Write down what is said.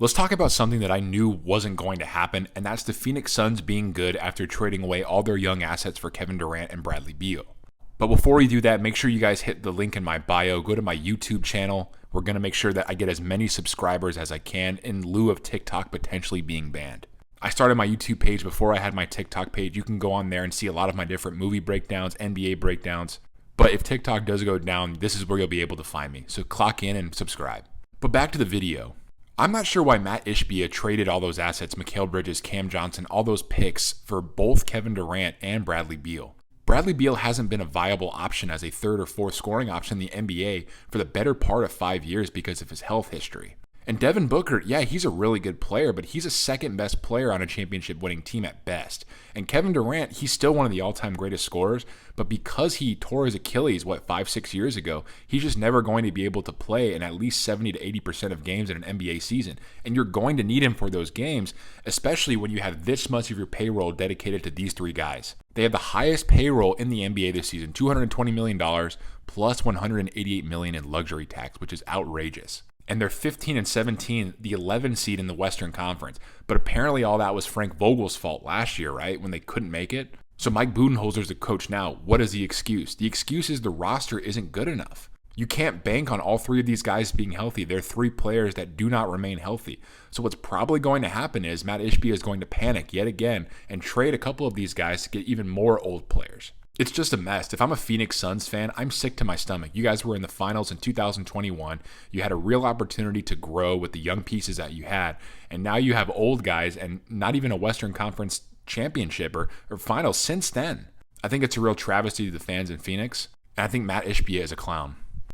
Let's talk about something that I knew wasn't going to happen, and that's the Phoenix Suns being good after trading away all their young assets for Kevin Durant and Bradley Beal. But before we do that, make sure you guys hit the link in my bio. Go to my YouTube channel. We're going to make sure that I get as many subscribers as I can in lieu of TikTok potentially being banned. I started my YouTube page before I had my TikTok page. You can go on there and see a lot of my different movie breakdowns, NBA breakdowns. But if TikTok does go down, this is where you'll be able to find me. So clock in and subscribe. But back to the video. I'm not sure why Mat Ishbia traded all those assets, Mikal Bridges, Cam Johnson, all those picks for both Kevin Durant and Bradley Beal. Bradley Beal hasn't been a viable option as a third or fourth scoring option in the NBA for the better part of 5 years because of his health history. And Devin Booker, yeah, he's a really good player, but he's a second best player on a championship winning team at best. And Kevin Durant, he's still one of the all-time greatest scorers, but because he tore his Achilles, 5-6 years ago, he's just never going to be able to play in at least 70 to 80% of games in an NBA season. And you're going to need him for those games, especially when you have this much of your payroll dedicated to these three guys. They have the highest payroll in the NBA this season, $220 million plus $188 million in luxury tax, which is outrageous. And they're 15 and 17, the 11 seed in the Western Conference. But apparently all that was Frank Vogel's fault last year, right? When they couldn't make it. So Mike Budenholzer's the coach now. What is the excuse? The excuse is the roster isn't good enough. You can't bank on all three of these guys being healthy. They're three players that do not remain healthy. So what's probably going to happen is Mat Ishbia is going to panic yet again and trade a couple of these guys to get even more old players. It's just a mess. If I'm a Phoenix Suns fan, I'm sick to my stomach. You guys were in the finals in 2021. You had a real opportunity to grow with the young pieces that you had. And now you have old guys and not even a Western Conference championship or finals since then. I think it's a real travesty to the fans in Phoenix. And I think Mat Ishbia is a clown.